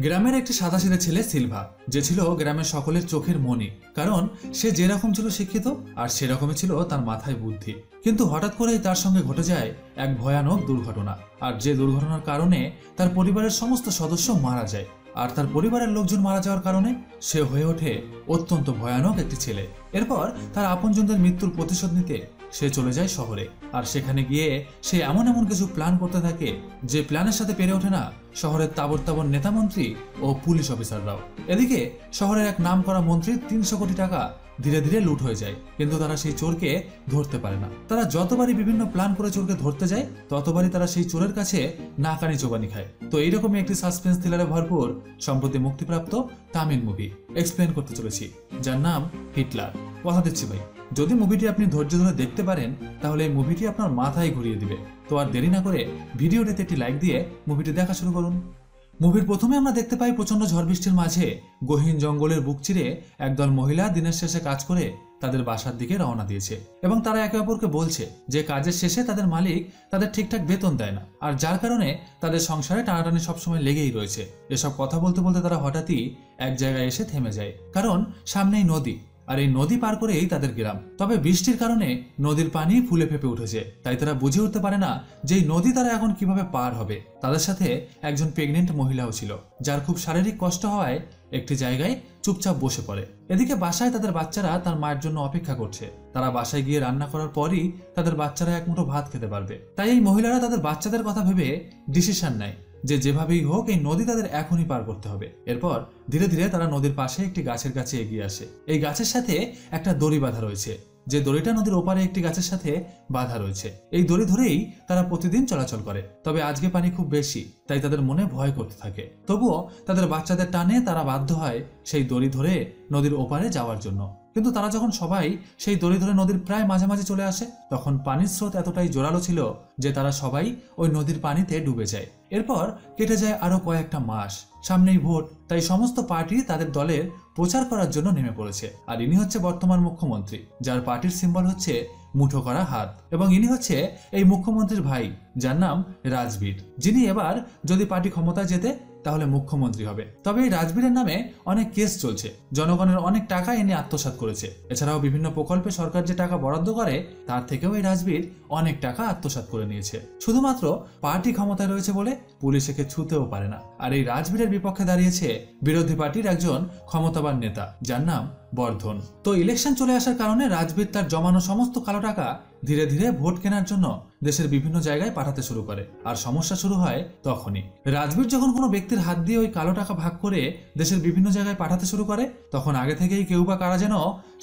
গ্রামের একটি সাদাসিধে ছেলে সিলভা, যে ছিল গ্রামের সকলের চোখের মণি। কারণ সে যেরকম ছিল শিক্ষিত আর সেরকমই ছিল তার মাথায় বুদ্ধি। কিন্তু হঠাৎ করেই তার সঙ্গে ঘটে যায় এক ভয়ানক দুর্ঘটনা। আর যে দুর্ঘটনার কারণে তার পরিবারের সমস্ত সদস্য মারা যায়। আর তার পরিবারের লোকজন মারা যাওয়ার কারণে সে হয়ে ওঠে অত্যন্ত ভয়ানক একটি ছেলে। এরপর তার আপনজনদের মৃত্যুর প্রতিশোধ নিতে সে চলে যায় শহরে। আর সেখানে গিয়ে সে এমন এমন কিছু প্ল্যান করতে থাকে যে প্ল্যানের সাথে পেরে ওঠে না শহরের তাবর তাবর নেতামন্ত্রী ও পুলিশ অফিসাররাও। এদিকে শহরের এক নামকরা মন্ত্রীর 300 কোটি টাকা ধীরে ধীরে লুট হয়ে যায়, কিন্তু তারা সেই চোরকে ধরতে পারে না। তারা যতবারই বিভিন্ন প্ল্যান করে চোরকে ধরতে যায় ততবারই তারা সেই চোরের কাছে নাকানি চোবানি খায়। তো এইরকমই একটি সাসপেন্স থ্রিলারে ভরপুর সম্প্রতি মুক্তিপ্রাপ্ত তামিল মুভি এক্সপ্লেন করতে চলেছি, যার নাম হিটলার। কথা দিচ্ছি ভাই, যদি মুভিটি আপনি ধৈর্য ধরে দেখতে পারেন তাহলে এই মুভিটি আপনার মাথায় ঘুরিয়ে দিবে। তো আর দেরি না করে ভিডিওটিতে একটি লাইক দিয়ে মুভিটি দেখা শুরু করুন। মুভির প্রথমে আমরা দেখতে পাই প্রচন্ড ঝড় বৃষ্টির মাঝে গহীন জঙ্গলের বুক চিরে একদল মহিলা দিনের শেষে কাজ করে তাদের বাসার দিকে রওনা দিয়েছে। এবং তারা একে অপরকে বলছে যে কাজের শেষে তাদের মালিক তাদের ঠিকঠাক বেতন দেয় না, আর যার কারণে তাদের সংসারে টানাটানি সবসময় লেগেই রয়েছে। এসব কথা বলতে বলতে তারা হঠাৎই এক জায়গায় এসে থেমে যায়, কারণ সামনেই নদী, আর এই নদী পার করেই তাদের গ্রাম। তবে বৃষ্টির কারণে নদীর পানি ফুলে ফেপে উঠেছে, তাই তারা বুঝে উঠতে পারে না যে এই নদী তারা এখন কিভাবে পার হবে। তাদের সাথে একজন প্রেগনেন্ট মহিলাও ছিল, যার খুব শারীরিক কষ্ট হওয়ায় একটি জায়গায় চুপচাপ বসে পড়ে। এদিকে বাসায় তাদের বাচ্চারা তার মায়ের জন্য অপেক্ষা করছে। তারা বাসায় গিয়ে রান্না করার পরই তাদের বাচ্চারা এক মুঠো ভাত খেতে পারবে। তাই এই মহিলারা তাদের বাচ্চাদের কথা ভেবে ডিসিশন নেয় যে যেভাবেই হোক এই নদী তাদের এখনই পার করতে হবে। এরপর ধীরে ধীরে তারা নদীর পাশে একটি গাছের কাছে এগিয়ে আসে। এই গাছের সাথে একটা দড়ি বাঁধা রয়েছে, যে দড়িটা নদীর ওপারে একটি গাছের সাথে বাঁধা রয়েছে। এই দড়ি ধরেই তারা প্রতিদিন চলাচল করে। তবে আজকে পানি খুব বেশি, তাই তাদের মনে ভয় করতে থাকে। তবুও তাদের বাচ্চাদের টানে তারা বাধ্য হয় সেই দড়ি ধরে নদীর ওপারে যাওয়ার জন্য। কিন্তু তারা যখন সবাই সেই দড়ি ধরে নদীর প্রায় মাঝামাঝি চলে আসে, তখন পানির স্রোত এতটাই জোরালো ছিল যে তারা সবাই ওই নদীর পানিতে ডুবে যায়। এরপর কেটে যায় আরো কয়েকটা মাস। সামনেই ভোট, তাই সমস্ত পার্টি তাদের দলের প্রচার করার জন্য নেমে পড়েছে। আর ইনি হচ্ছে বর্তমান মুখ্যমন্ত্রী, যার পার্টির সিম্বল হচ্ছে মুঠো করা হাত। এবং ইনি হচ্ছে এই মুখ্যমন্ত্রীর ভাই, যার নাম রাজবীর, যিনি এবার যদি পার্টি ক্ষমতায় যেতে তাহলে মুখ্যমন্ত্রী হবে। তবে এই রাজবীরের নামে অনেক কেস চলছে, জনগণের অনেক টাকা এনে আত্মসাৎ করেছে। এছাড়াও বিভিন্ন প্রকল্পে সরকার যে টাকা বরাদ্দ করে তার থেকেও এই রাজবীর অনেক টাকা আত্মসাৎ করে নিয়েছে। শুধুমাত্র পার্টি ক্ষমতায় রয়েছে বলে পুলিশ একে ছুতেও পারে না। আর এই রাজবীরের বিপক্ষে দাঁড়িয়েছে বিরোধী পার্টির একজন ক্ষমতাবান নেতা, যার নাম বর্ধন। তো ইলেকশন চলে আসার কারণে রাজবীর তার জমানো সমস্ত কালো টাকা ধীরে ধীরে ভোট কেনার জন্য দেশের বিভিন্ন জায়গায় পাঠাতে শুরু করে। আর সমস্যা শুরু হয় তখনই। রাজবীর যখন কোনো ব্যক্তির হাত দিয়ে ওই কালো টাকা ভাগ করে দেশের বিভিন্ন জায়গায় পাঠাতে শুরু করে, তখন আগে থেকেই কেউ বা কারা যেন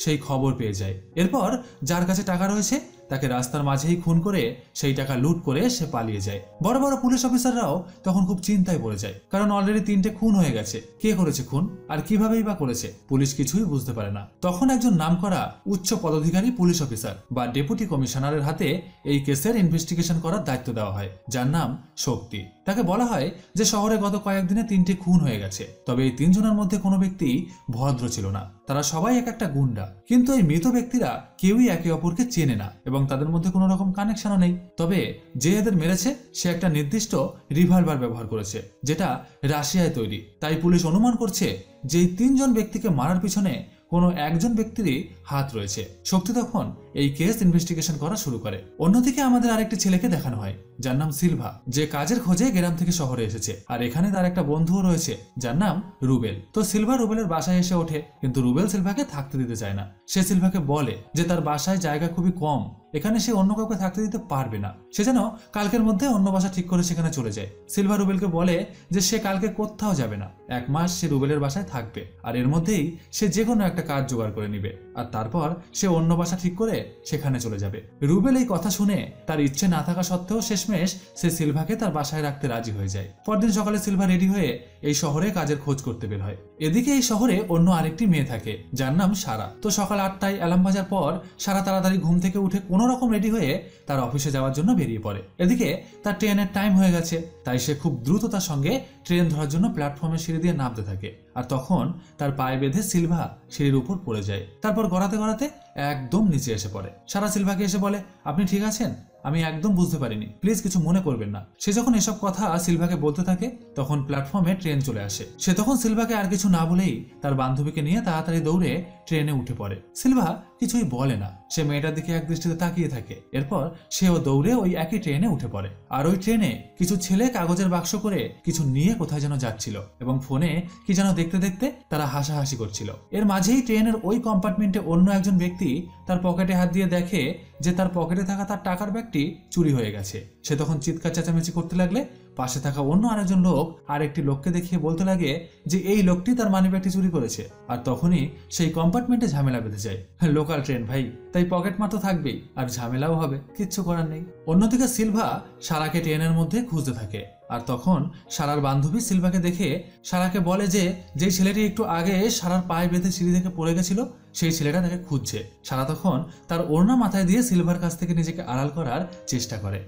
সেই খবর পেয়ে যায়। এরপর যার কাছে টাকা রয়েছে তাকে রাস্তার মাঝেই খুন করে সেই টাকা লুট করে সে পালিয়ে যায়। বড় বড় পুলিশ অফিসাররাও তখন খুব চিন্তায় পড়ে যায়, কারণ অলরেডি 3টে খুন হয়ে গেছে। কে করেছে খুন আর কিভাবেই বা করেছে পুলিশ কিছুই বুঝতে পারে না। তখন একজন নামকরা উচ্চ পদাধিকারী পুলিশ অফিসার বা ডেপুটি কমিশনারের হাতে এই কেসের ইনভেস্টিগেশন করার দায়িত্ব দেওয়া হয়, যার নাম শক্তি। তাকে বলা হয় যে শহরে গত কয়েকদিনে 3টে খুন হয়ে গেছে, তবে এই 3 জনের মধ্যে কোনো ব্যক্তি ভদ্র ছিল না। তারা সবাই এক একটা গুন্ডা, কিন্তু এই মৃত ব্যক্তিরা কেউই একে অপরকে চেনে না এবং তাদের মধ্যে কোনো রকম কানেকশনও নেই। তবে যে এদের মেরেছে সে একটা নির্দিষ্ট রিভলভার ব্যবহার করেছে, যেটা রাশিয়ায় তৈরি। তাই পুলিশ অনুমান করছে যে এই 3 জন ব্যক্তিকে মারার পিছনে কোনো একজন ব্যক্তিরই হাত রয়েছে। শক্তি তখন এই কেস ইনভেস্টিগেশন করা শুরু করে। অন্যদিকে আমাদের আরেকটি ছেলেকে দেখানো হয়, যার নাম সিলভা, যে কাজের খোঁজে গ্রাম থেকে শহরে এসেছে। আর এখানে তার একটা বন্ধুও রয়েছে, যার নাম রুবেল। তো সিলভা রুবেলের বাসায় এসে ওঠে, কিন্তু রুবেল সিলভাকে থাকতে দিতে চায় না। সে সিলভাকে বলে যে তার বাসায় জায়গা খুবই কম, এখানে সে অন্য কাউকে থাকতে দিতে পারবে না। সে যেন কালকের মধ্যে অন্য বাসা ঠিক করে সেখানে চলে যায়। সিলভা রুবেলকে বলে যে সে কালকে কোথাও যাবে না, 1 মাস সে রুবেলের বাসায় থাকবে, আর এর মধ্যেই সে যে কোনো একটা কাজ জোগাড় করে নিবে, আর তারপর সে অন্য বাসা ঠিক করে সেখানে চলে যাবে। রুবেল এই কথা শুনে তার ইচ্ছে না থাকা সত্ত্বেও শেষমেশ সে সিলভাকে তার বাসায় রাখতে রাজি হয়ে যায়। পরদিন সকালে সিলভা রেডি হয়ে এই শহরে কাজের খোঁজ করতে বের হয়। এদিকে এই শহরে অন্য আরেকটি মেয়ে থাকে, যার নাম সারা। তো সকাল 8টায় অ্যালার্ম বাজার পর সারা তাড়াতাড়ি ঘুম থেকে উঠে কোনো রকম রেডি হয়ে তার অফিসে যাওয়ার জন্য বেরিয়ে পড়ে। এদিকে তার ট্রেনের টাইম হয়ে গেছে, তাই সে খুব দ্রুততার সঙ্গে ট্রেন ধরার জন্য প্ল্যাটফর্মের সিঁড়ি দিয়ে নামতে থাকে। আর তখন তার পায়ে বেঁধে সিলভা সিঁড়ির উপর পড়ে যায়। তারপর গড়াতে গড়াতে একদম নিচে এসে পড়ে। সারা সিলভাকে এসে বলে, আপনি ঠিক আছেন? আমি একদম বুঝতে পারিনি, প্লিজ কিছু মনে করবেন না। সে যখন এসব কথা সিলভাকে বলতে থাকে তখন প্ল্যাটফর্মে ট্রেন চলে আসে। সে তখন সিলভাকে আর কিছু না বলেই তার বান্ধবীকে নিয়ে তাড়াতাড়ি দৌড়ে ট্রেনে উঠে পড়ে। সিলভা কিছুই বলে না, সে মেয়েটার দিকে এক দৃষ্টিতে তাকিয়ে থাকে। এরপর সেও দৌড়ে ওই একই ট্রেনে উঠে পড়ে। আর ওই ট্রেনে কিছু ছেলে কাগজের বাক্স করে কিছু নিয়ে কোথায় যেন যাচ্ছিল এবং ফোনে কি যেন দেখতে দেখতে তারা হাসাহাসি করছিল। এর মাঝেই ট্রেনের ওই কম্পার্টমেন্টে অন্য একজন ব্যক্তি তার পকেটে হাত দিয়ে দেখে যে তার পকেটে থাকা তার টাকার ব্যাগটি চুরি হয়ে গেছে। সে তখন চিৎকার চেঁচামেচি করতে লাগলে পাশে থাকা অন্য আরেকজন লোক আরেকটি লোককে দেখিয়ে বলতে লাগে যে এই লোকটি তার মানিব্যাগটি চুরি করেছে। আর তখনই সেই কম্পার্টমেন্টে ঝামেলা বেঁধে যায়। লোকাল ট্রেন ভাই, তাই পকেট মার তো থাকবেই, আর ঝামেলাও হবে, কিচ্ছু করার নেই। অন্যদিকে সিলভা সারাকে ট্রেনের মধ্যে খুঁজতে থাকে। আর তখন সারার বান্ধবী সিলভাকে দেখে সারাকে বলে যে যেই ছেলেটি একটু আগে সারার পায়ে বেঁধে সিঁড়ি থেকে পড়ে গেছিল সেই ছেলেটা তাকে খুঁজছে। সারা তখন তার ওড়না মাথায় দিয়ে সিলভার কাছ থেকে নিজেকে আড়াল করার চেষ্টা করে।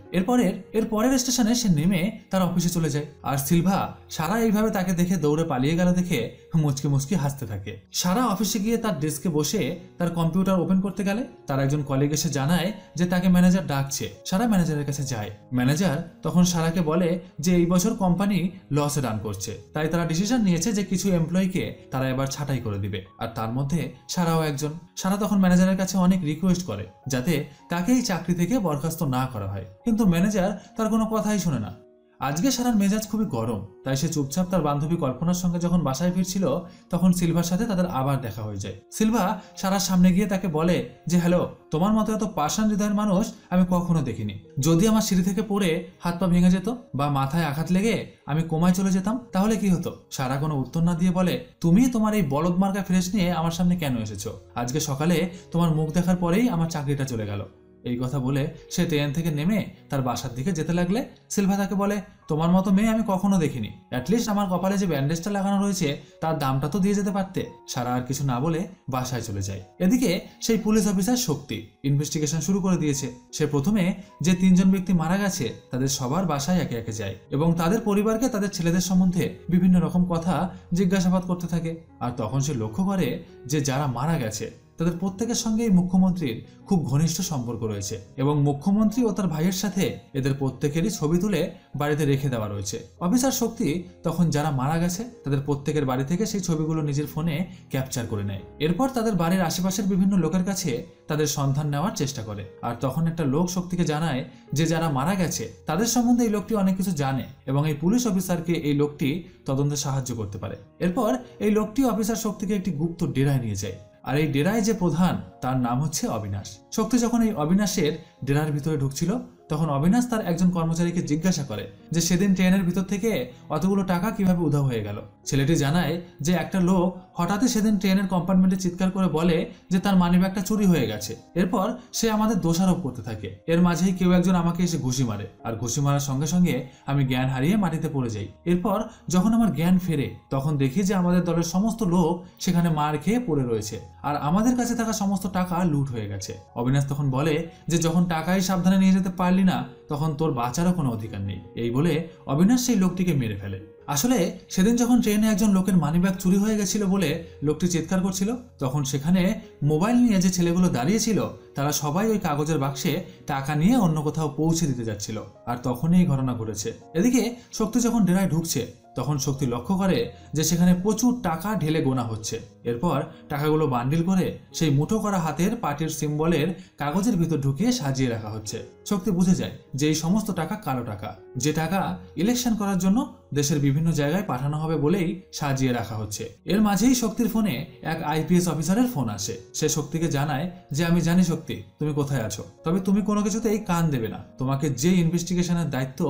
এর পরের স্টেশনে সে নেমে তার অফিসে চলে যায়। আর সিলভা সারা এইভাবে তাকে দেখে দৌড়ে পালিয়ে গেল দেখে মুচকি মুচকি হাসতে থাকে। সারা অফিসে গিয়ে তার ডেস্কে বসে তার কম্পিউটার ওপেন করতে গেলে তার একজন কলিগ এসে জানায় যে তাকে ম্যানেজার ডাকছে। সারা ম্যানেজারের কাছে যায়। ম্যানেজার তখন সারাকে বলে যে এই বছর কোম্পানি লসে রান করছে, তাই তারা ডিসিশন নিয়েছে যে কিছু এমপ্লয়িকে তারা এবার ছাঁটাই করে দিবে। আর তার মধ্যে সারাও একজন। সারা তখন ম্যানেজারের কাছে অনেক রিকোয়েস্ট করে যাতে তাকে এই চাকরি থেকে বরখাস্ত না করা হয়, কিন্তু ম্যানেজার তার কোনো কথাই শোনে না। আজকে সারার মেজাজ খুবই গরম, তাই সে চুপচাপ তার বান্ধবী কল্পনার সঙ্গে যখন বাসায় ফিরছিল তখন সিলভার সাথে তাদের আবার দেখা হয়ে যায়। সিলভা সারার সামনে গিয়ে তাকে বলে যে হ্যালো, তোমার মতো এত পাষাণ হৃদয়ের মানুষ আমি কখনো দেখিনি। যদি আমার সিঁড়ি থেকে পড়ে হাত পা ভেঙে যেত বা মাথায় আঘাত লেগে আমি কোমায় চলে যেতাম তাহলে কি হতো? সারা কোনো উত্তর না দিয়ে বলে তুমি তোমার এই বলদ মার্কা ফ্রেশ নিয়ে আমার সামনে কেন এসেছো? আজকে সকালে তোমার মুখ দেখার পরেই আমার চাকরিটা চলে গেল। এই কথা বলে সে ট্রেন থেকে নেমে তার বাসার দিকে যেতে লাগলে সিলভা তাকে বলে তোমার মতো মেয়ে আমি কখনো দেখিনি, অ্যাটলিস্ট আমার কপালে যে ব্যান্ডেজটা লাগানো রয়েছে তার দামটা তো দিয়ে যেতে পারতে। সারা আর কিছু না বলে বাসায় চলে যায়। এদিকে সেই পুলিশ অফিসার শক্তি ইনভেস্টিগেশন শুরু করে দিয়েছে। সে প্রথমে যে 3 জন ব্যক্তি মারা গেছে তাদের সবার বাসায় একে একে যায় এবং তাদের পরিবারকে তাদের ছেলেদের সম্বন্ধে বিভিন্ন রকম কথা জিজ্ঞাসাবাদ করতে থাকে। আর তখন সে লক্ষ্য করে যে যারা মারা গেছে তাদের প্রত্যেকের সঙ্গেই মুখ্যমন্ত্রীর খুব ঘনিষ্ঠ সম্পর্ক রয়েছে এবং মুখ্যমন্ত্রী ও তার ভাইয়ের সাথে এদের প্রত্যেকেরই ছবি তুলে বাড়িতে রেখে দেওয়া রয়েছে। অফিসার শক্তি তখন যারা মারা গেছে তাদের প্রত্যেকের বাড়ি থেকে সেই ছবিগুলো নিজের ফোনে ক্যাপচার করে নেয়। এরপর তাদের বাড়ির আশেপাশের বিভিন্ন লোকের কাছে তাদের সন্ধান নেওয়ার চেষ্টা করে। আর তখন একটা লোক শক্তিকে জানায় যে যারা মারা গেছে তাদের সম্বন্ধে এই লোকটি অনেক কিছু জানে এবং এই পুলিশ অফিসারকে এই লোকটি তদন্তে সাহায্য করতে পারে। এরপর এই লোকটি অফিসার শক্তিকে একটি গুপ্ত ডেরায় নিয়ে যায়। আর এই ডেরায় যে প্রধান তার নাম হচ্ছে অবিনাশ। শক্তি যখন এই অবিনাশের ডেরার ভিতরে ঢুকছিল তখন অবিনাশ তার একজন কর্মচারীকে জিজ্ঞাসা করে যে সেদিন ট্রেনের ভিতর থেকে অতগুলো টাকা কিভাবে উধাও হয়ে গেল। ছেলেটি জানায় যে একটা লোক হঠাৎই সেদিন ট্রেনের কম্পার্টমেন্টে চিৎকার করে বলে যে তার মানিব্যাগটা চুরি হয়ে গেছে। এরপর সে আমাদের দোষারোপ করতে থাকে। এর মাঝেই কেউ একজন আমাকে এসে ঘুষি মারে, আর ঘুষি মারার সঙ্গে সঙ্গে আমি জ্ঞান হারিয়ে মাটিতে পড়ে যাই। এরপর যখন আমার জ্ঞান ফেরে তখন দেখি যে আমাদের দলের সমস্ত লোক সেখানে মার খেয়ে পড়ে রয়েছে আর আমাদের কাছে থাকা সমস্ত টাকা লুট হয়ে গেছে। অবিনাশ তখন বলে যে যখন টাকাই সাবধানে নিয়ে যেতে পারলি না তখন তোর বাঁচারও কোনো অধিকার নেই। এই বলে অবিনাশ সেই লোকটিকে মেরে ফেলে। আসলে সেদিন যখন ট্রেনে একজন লোকের মানিব্যাগ চুরি হয়ে গেছিল বলে লোকটি চিৎকার করছিল তখন সেখানে মোবাইল নিয়ে যে ছেলেগুলো দাঁড়িয়েছিল তারা সবাই ওই কাগজের বাক্সে টাকা নিয়ে অন্য কোথাও পৌঁছে দিতে যাচ্ছিল। আর তখনই এই ঘটনা ঘটেছে। এদিকে শক্তি যখন ডেরায় ঢুকছে তখন শক্তি লক্ষ্য করে যে সেখানে প্রচুর টাকা ঢেলে গোনা হচ্ছে। এরপর টাকাগুলো বান্ডিল করে সেই মুঠো করা হাতের পার্টির সিম্বলের কাগজের ভিতর ঢুকিয়ে সাজিয়ে রাখা হচ্ছে। শক্তি বুঝে যায় যে এই সমস্ত টাকা কালো টাকা, যে টাকা ইলেকশন করার জন্য দেশের বিভিন্ন জায়গায় পাঠানো হবে বলেই সাজিয়ে রাখা হচ্ছে। এর মাঝেই শক্তির ফোনে এক আইপিএস অফিসারের ফোন আসে। সে শক্তিকে জানায় যে আমি জানি শক্তি তুমি কোথায় আছো, তবে তুমি কোনো কিছুতেই কান দেবে না। তোমাকে যে ইনভেস্টিগেশনের দায়িত্ব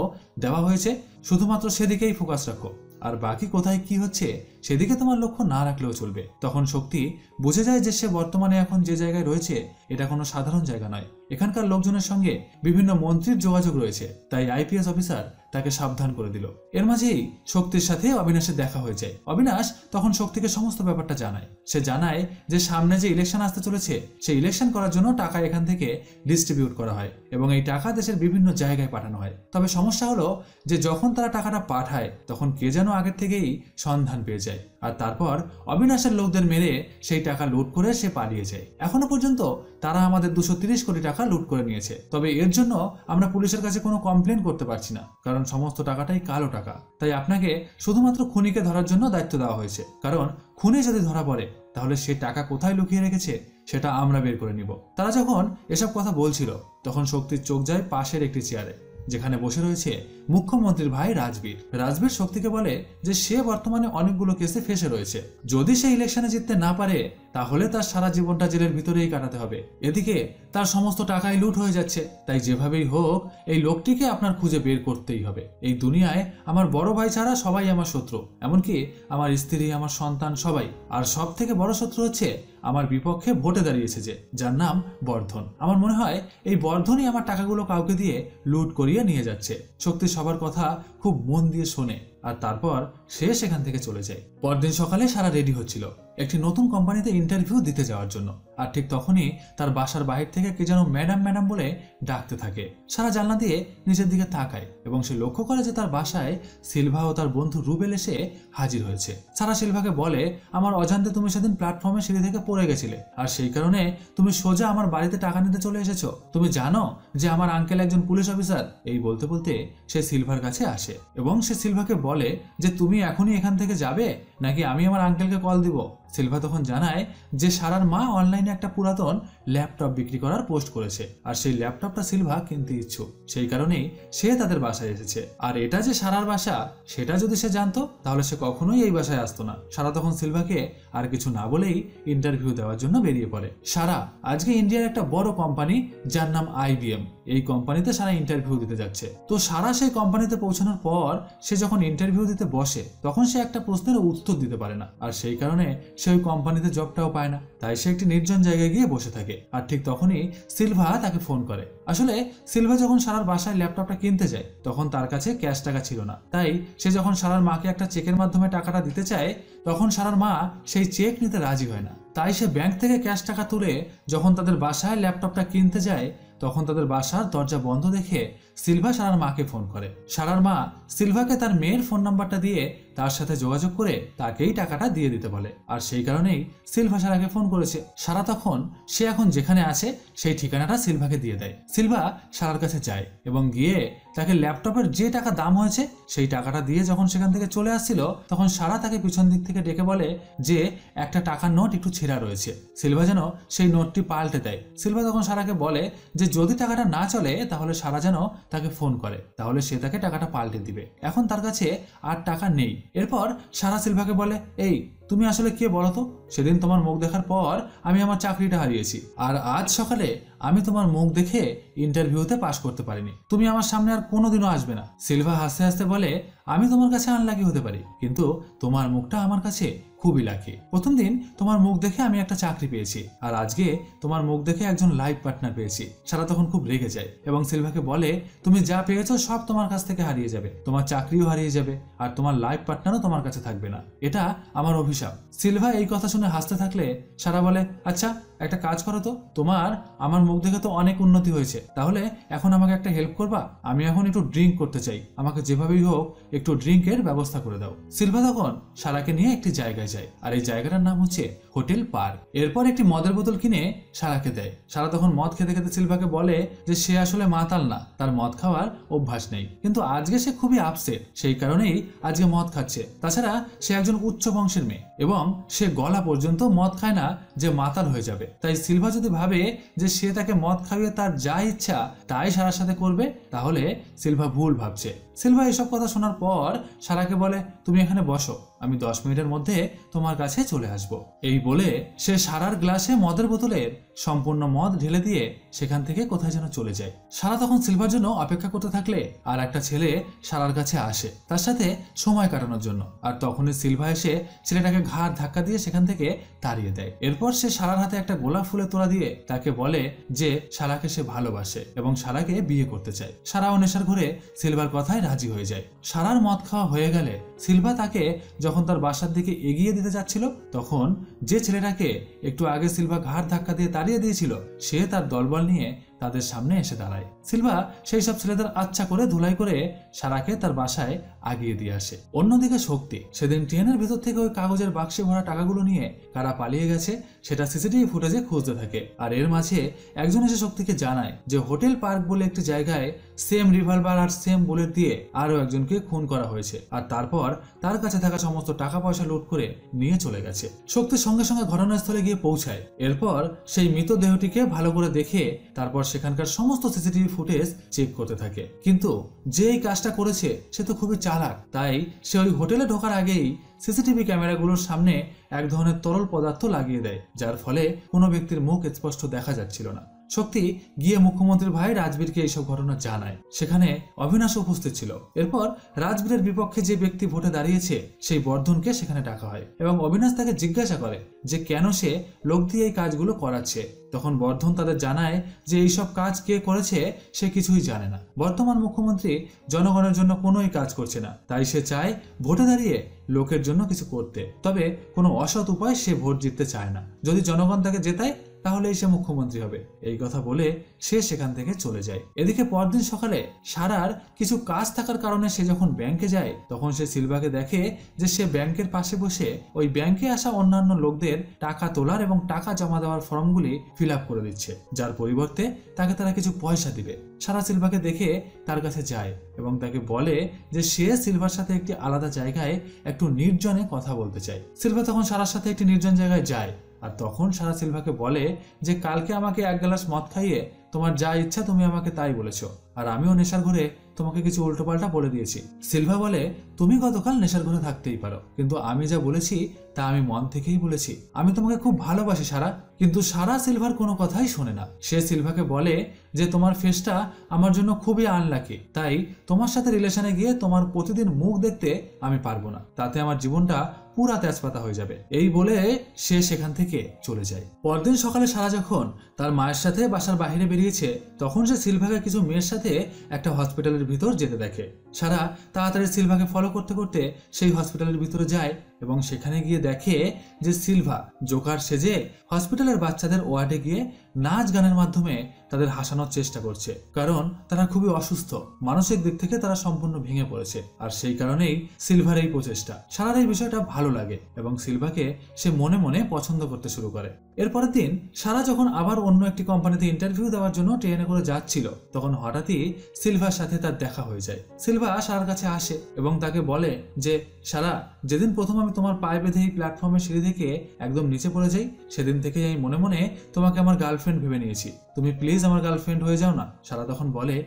দেওয়া হয়েছে শুধুমাত্র সেদিকেই ফোকাস রাখো, আর বাকি কোথায় কি হচ্ছে সেদিকে তোমার লক্ষ্য না রাখলেও চলবে। তখন শক্তি বুঝে যায় যে সে বর্তমানে এখন যে জায়গায় রয়েছে এটা কোনো সাধারণ জায়গা নয়। এখানকার লোকজনের সঙ্গে বিভিন্ন মন্ত্রীর যোগাযোগ রয়েছে, তাই আইপিএস অফিসার তাকে সাবধান করে দিল। এর মাঝেই শক্তির সাথে অবিনাশের দেখা হয়ে যায়। অবিনাশ তখন শক্তিকে সমস্ত ব্যাপারটা জানায়। সে জানায় যে সামনে যে ইলেকশন আসতে চলেছে সেই ইলেকশন করার জন্য টাকা এখান থেকে ডিস্ট্রিবিউট করা হয় এবং এই টাকা দেশের বিভিন্ন জায়গায় পাঠানো হয়। তবে সমস্যা হলো যে যখন তারা টাকাটা পাঠায় তখন কে যেন আগের থেকেই সন্ধান পেয়ে যায় আর তারপর অবিনাশের লোকদের মেরে সেই টাকা লুট করে সে পালিয়ে যায়। এখনো পর্যন্ত তারা আমাদের 230 কোটি টাকা লুট করে নিয়েছে। তবে এর জন্য আমরা পুলিশের কাছে কোনো কমপ্লেন করতে পারছি না, কারণ সমস্ত টাকাটাই কালো টাকা। তাই আপনাকে শুধুমাত্র খুনিকে ধরার জন্য দায়িত্ব দেওয়া হয়েছে, কারণ খুনি যদি ধরা পড়ে তাহলে সে টাকা কোথায় লুকিয়ে রেখেছে সেটা আমরা বের করে নিব। তারা যখন এসব কথা বলছিল তখন শক্তির চোখ যায় পাশের একটি চেয়ারে, যেখানে বসে রয়েছে মুখ্যমন্ত্রীর ভাই রাজবীর। রাজবীর শক্তিকে বলে যে সে বর্তমানে অনেকগুলো কেসে ফেসে রয়েছে, যদি সে ইলেকশনে জিততে না পারে তাহলে তার সারা জীবনটা জেলের ভিতরেই কাটাতে হবে। এদিকে তার সমস্ত টাকাই লুট হয়ে যাচ্ছে, তাই যেভাবেই হোক এই লোকটিকে আপনার খুঁজে বের করতেই হবে। এই দুনিয়ায় আমার বড় ভাই ছাড়া সবাই আমার শত্রু, এমনকি আমার স্ত্রী, আমার সন্তান, সবাই। আর সব থেকে বড় শত্রু হচ্ছে আমার বিপক্ষে ভোটে দাঁড়িয়েছে যে, যার নাম বর্ধন। আমার মনে হয় এই বর্ধনই আমার টাকাগুলো কাউকে দিয়ে লুট করিয়ে নিয়ে যাচ্ছে। শক্তি সবার কথা খুব মন দিয়ে শোনে আর তারপর সে সেখান থেকে চলে যায়। পরদিন সকালে সারা রেডি হচ্ছিল একটি নতুন কোম্পানিতে ইন্টারভিউ দিতে যাওয়ার জন্য, আর ঠিক তখনই তার বাসার বাহির থেকে কে যেন ম্যাডাম ম্যাডাম বলে ডাকতে থাকে। সারা জানলা দিয়ে নিজের দিকে তাকায় এবং সে লক্ষ্য করে যে তার বাসায় সিলভা ও তার বন্ধু রুবেল এসে হাজির হয়েছে। সারা সিলভাকে বলে, আমার অজান্তে তুমি সেদিন প্ল্যাটফর্মে সিঁড়ি থেকে পড়ে গেছিলে আর সেই কারণে তুমি সোজা আমার বাড়িতে টাকা নিতে চলে এসেছো। তুমি জানো যে আমার আঙ্কেল একজন পুলিশ অফিসার। এই বলতে বলতে সে সিলভার কাছে আসে এবং সে সিলভাকে বলে যে তুমি এখনই এখান থেকে যাবে নাকি আমি আমার আঙ্কেলকে কল দিব। সিলভা তখন জানায় যে সারার মা অনলাইনে একটা পুরাতন ল্যাপটপ বিক্রি করার পোস্ট করেছে আর সেই ল্যাপটপটা সিলভা কিনতে ইচ্ছুক, সেই কারণেই সে তাদের বাসায় এসেছে। আর এটা যে সারার বাসা সেটা যদি সে জানতো তাহলে সে কখনোই এই বাসায় আসতো না। সারা তখন সিলভাকে আর কিছু না বলেই ইন্টারভিউ দেওয়ার জন্য বেরিয়ে পড়ে। সারা আজকে ইন্ডিয়ার একটা বড় কোম্পানি যার নাম IBM, এই কোম্পানিতে সারা ইন্টারভিউ দিতে যাচ্ছে। তো সারা সেই কোম্পানিতে পৌঁছানোর পর সে যখন ইন্টারভিউ দিতে বসে তখন সে একটা প্রশ্নের উত্তর দিতে পারে না, আর সেই কারণে সে ওই কোম্পানিতে জবটাও পায় না। তাই সে একটি নির্জন জায়গায় গিয়ে বসে থাকে। আর ঠিক তখনই সিলভা তাকে ফোন করে। আসলে সিলভা যখন সারার বাসায় ল্যাপটপটা কিনতে যায় তখন তার কাছে ক্যাশ টাকা ছিল না, তাই সে যখন সারার মাকে একটা চেকের মাধ্যমে টাকাটা দিতে চায় তখন সারার মা সেই চেক নিতে রাজি হয় না। তাই সে ব্যাংক থেকে ক্যাশ টাকা তুলে যখন তাদের বাসায় ল্যাপটপটা কিনতে যায় তখন তাদের বাসার দরজা বন্ধ দেখে সিলভা সারার মাকে ফোন করে। সারার মা সিলভাকে তার মেয়ের ফোন নাম্বারটা দিয়ে তার সাথে যোগাযোগ করে তাকেই টাকাটা দিয়ে দিতে বলে, আর সেই কারণেই সিলভা সারাকে ফোন করেছে। সারা তখন সে এখন যেখানে আছে সেই ঠিকানাটা সিলভাকে দিয়ে দেয়। সিলভা সারার কাছে যায় এবং গিয়ে তাকে ল্যাপটপের যে টাকা দাম হয়েছে সেই টাকাটা দিয়ে যখন সেখান থেকে চলে আসছিল তখন সারা তাকে পিছন দিক থেকে ডেকে বলে যে একটা টাকার নোট একটু ছেঁড়া রয়েছে। সিলভা যেন সেই নোটটি পাল্টে দেয়। সিলভা তখন সারাকে বলে যে যদি টাকাটা না চলে তাহলে সারা যেন তাকে ফোন করে, তাহলে সে তাকে টাকাটা পাল্টে দিবে। এখন তার কাছে আর টাকা নেই। এরপর সারা সিলভাকে বলে, এই তুমি আসলে কে বলো তো? সেদিন তোমার মুখ দেখার পর আমি আমার চাকরিটা হারিয়েছি, আর আজ সকালে আমি তোমার মুখ দেখে ইন্টারভিউতে পাশ করতে পারিনি। তুমি আমার সামনে আর কোনোদিনও আসবে না। সিলভা হাসতে হাসতে বলে, আমি তোমার কাছে আনলাকি হতে পারি কিন্তু তোমার মুখটা আমার কাছে খুবই লাকি। প্রথম দিন তোমার মুখ দেখে আমি একটা চাকরি পেয়েছি আর আজকে তোমার মুখ দেখে একজন লাইফ পার্টনার পেয়েছি। সারা তখন খুব রেগে যায় এবং সিলভাকে বলে, তুমি যা পেয়েছো সব তোমার কাছ থেকে হারিয়ে যাবে, তোমার চাকরিও হারিয়ে যাবে আর তোমার লাইফ পার্টনারও তোমার কাছে থাকবে না, এটা আমার অভিশাপ। সিলভা এই কথা শুনে হাসতে থাকলে সারা বলে, আচ্ছা একটা কাজ করো তো, তোমার আমার মুখ দেখে তো অনেক উন্নতি হয়েছে, তাহলে এখন আমাকে একটা হেল্প করবা? আমি এখন একটু ড্রিঙ্ক করতে চাই, আমাকে যেভাবেই হোক একটু ড্রিঙ্কের ব্যবস্থা করে দাও। সিলভা তখন সারাকে নিয়ে একটি জায়গায় যায় আর এই জায়গাটার নাম হচ্ছে হোটেল পার্ক। এরপর একটি মদের বোতল কিনে সারাকে দেয়। সারা তখন মদ খেতে খেতে সিলভাকে বলে যে সে আসলে মাতাল না, তার মদ খাওয়ার অভ্যাস নেই, কিন্তু আজকে সে খুবই আপসেট, সেই কারণেই আজকে মদ খাচ্ছে। তাছাড়া সে একজন উচ্চ বংশের মেয়ে এবং সে গলা পর্যন্ত মদ খায় না যে মাতাল হয়ে যাবে। তাই সিলভা যদি ভাবে যে সে তাকে মদ খাইয়ে তার যা ইচ্ছা তাই সারার সাথে করবে তাহলে সিলভা ভুল ভাবছে। সিলভা এসব কথা শোনার পর সারাকে বলে, তুমি এখানে বসো, আমি 10 মিনিটের মধ্যে তোমার কাছে চলে আসব। এই বলে সে সারার গ্লাসে মদের বোতলের সম্পূর্ণ মদ ঢেলে দিয়ে সেখান থেকে কোথায় যেন চলে যায়। সারা তখন সিলভার জন্য অপেক্ষা করতে থাকলে আর একটা ছেলে সারার কাছে আসে তার সাথে সময় কাটানোর জন্য, আর তখনই সিলভা এসে ছেলেটাকে ঘাড় ধাক্কা দিয়ে সেখান থেকে তাড়িয়ে দেয়। এরপর সে সারার হাতে একটা গোলাপ ফুলের তোড়া দিয়ে তাকে বলে যে সারাকে সে ভালোবাসে এবং সারাকে বিয়ে করতে চায়। সারাও নেশার ঘরে সিলভার কথায় রাজি হয়ে যায়। সারার মদ খাওয়া হয়ে গেলে সিলভা তাকে যখন তার বাসার দিকে এগিয়ে দিতে যাচ্ছিল, তখন যে ছেলেটাকে একটু আগে সিলভা ঘাড় ধাক্কা দিয়ে তাড়িয়ে দিয়েছিল সে তার দলবল নিয়ে তাদের সামনে এসে দাঁড়ায়। সিলভা সেই সব ছেলেদের আচ্ছা করে ধুলাই করে সারাকে তার বাসায় আগিয়ে দিয়ে আসে। অন্যদিকে শক্তি সেদিন ট্রেনের ভেতর থেকে ওই কাগজের বাক্সে ভরা টাকাগুলো নিয়ে কারা পালিয়ে গেছে সেটা সিসিটিভি ফুটেজে খুঁজতে থাকে। আর এর মাঝে একজন এসে শক্তিকে জানায় যে হোটেল পার্ক বলে একটি জায়গায় সেম রিভলভার আর সেম বুলেট দিয়ে আরো একজনকে খুন করা হয়েছে, আর তারপর তার কাছে থাকা সমস্ত টাকা পয়সা লুট করে নিয়ে চলে গেছে। শক্তির সঙ্গে সঙ্গে ঘটনাস্থলে গিয়ে পৌঁছায়। এরপর সেই মৃতদেহটিকে ভালো করে দেখে তারপর সেখানকার সমস্ত সিসিটিভি ফুটেজ চেক করতে থাকে। কিন্তু যে এই কাজটা করেছে সে তো খুবই চালাক, তাই সে ওই হোটেলে ঢোকার আগেই সিসিটিভি ক্যামেরাগুলোর সামনে এক ধরনের তরল পদার্থ লাগিয়ে দেয়, যার ফলে কোনো ব্যক্তির মুখ স্পষ্ট দেখা যাচ্ছিল না। শক্তি গিয়ে মুখ্যমন্ত্রীর ভাই রাজবীরকে এইসব ঘটনা জানায়। সেখানে অবিনাশ উপস্থিত ছিল। এরপর রাজবীরের বিপক্ষে যে ব্যক্তি ভোটে দাঁড়িয়েছে সেই বর্ধনকে সেখানে ডাকা হয় এবং অবিনাশ তাকে জিজ্ঞাসা করে যে কেন সে লোক দিয়ে এই কাজগুলো করাচ্ছে। তখন বর্ধন তাদের জানায় যে এইসব কাজ কে করেছে সে কিছুই জানে না। বর্তমান মুখ্যমন্ত্রী জনগণের জন্য কোনোই কাজ করছে না, তাই সে চায় ভোটে দাঁড়িয়ে লোকের জন্য কিছু করতে। তবে কোনো অসৎ উপায় সে ভোট জিততে চায় না। যদি জনগণ তাকে জেতায় তাহলেই সে মুখ্যমন্ত্রী হবে। এই কথা বলে সে সেখান থেকে চলে যায়। এদিকে পরদিন সকালে সারার কিছু কাজ থাকার কারণে সে যখন ব্যাংকে যায় তখন সে সিলভাকে দেখে যে সে ব্যাংকের পাশে বসে ওই ব্যাংকে আসা অন্যান্য লোকদের টাকা তোলার এবং টাকা জমা দেওয়ার ফর্মগুলি ফিল আপ করে দিচ্ছে, যার পরিবর্তে তাকে তারা কিছু পয়সা দিবে। সারা সিলভাকে দেখে তার কাছে যায় এবং তাকে বলে যে সে সিলভার সাথে একটি আলাদা জায়গায় একটু নির্জনে কথা বলতে চায়। সিলভা তখন সারার সাথে একটি নির্জন জায়গায় যায় আর তখন সারা সিলভাকে বলে যে কালকে আমাকে এক গ্লাস মদ খাইয়ে তোমার যা ইচ্ছা তুমি আমাকে তাই বলেছো, আর আমিও নেশার ঘরে তোমাকে কিছু উল্টোপাল্টা বলে দিয়েছি। সিলভা বলে তুমি গতকাল নেশার ঘরে থাকতেই পারো, কিন্তু আমি যা বলেছি তা আমি মন থেকেই বলেছি। আমি তোমাকে খুব ভালোবাসি সারা। কিন্তু সারা সিলভার কোনো কথাই শোনে না। সে সিলভাকে বলে যে তোমার ফেসটা আমার জন্য খুবই আনলাকি, তাই তোমার সাথে রিলেশনে গিয়ে তোমার প্রতিদিন মুখ দেখতে আমি পারবো না, তাতে আমার জীবনটা পুরা তেজপাতা হয়ে যাবে। এই বলে সে সেখান থেকে চলে যায়। পরদিন সকালে সারা যখন তার মায়ের সাথে বাসার বাইরে বেরিয়েছে তখন সে সিলভাকে কিছু মেয়ের সাথে একটা হসপিটালের ভিতর যেতে দেখে। সারা তাড়াতাড়ি সিলভাকে ফলো করতে করতে সেই হসপিটালের ভিতরে যায় এবং সেখানে গিয়ে দেখে যে সিলভা জোকার সেজে হসপিটালের বাচ্চাদের ওয়ার্ডে গিয়ে নাচ গানের মাধ্যমে তাদের হাসানোর চেষ্টা করছে, কারণ তারা খুবই অসুস্থ, মানসিক দিক থেকে তারা সম্পূর্ণ ভেঙে পড়েছে। আর সেই কারণেই সিলভার এই প্রচেষ্টা। সারার এই বিষয়টা ভালো লাগে এবং সিলভাকে সে মনে মনে পছন্দ করতে শুরু করে। এরপরের দিন সারা যখন আবার অন্য একটি কোম্পানিতে ইন্টারভিউ দেওয়ার জন্য ট্রেনে করে যাচ্ছিল তখন হঠাৎই সিলভার সাথে তার দেখা হয়ে যায়। সিলভা সারার কাছে আসে এবং তাকে বলে যে সারা, যেদিন প্রথম আমি তোমার পায়ে বেঁধে এই প্ল্যাটফর্মের সিঁড়ি থেকে একদম নিচে পড়ে যাই সেদিন থেকে আমি মনে মনে তোমাকে আমার গার্লফ্রেন্ড ভেবে নিয়েছি, তুমি প্লিজ আমার গার্লফ্রেন্ড হয়ে যাও না। সারা তখন বলে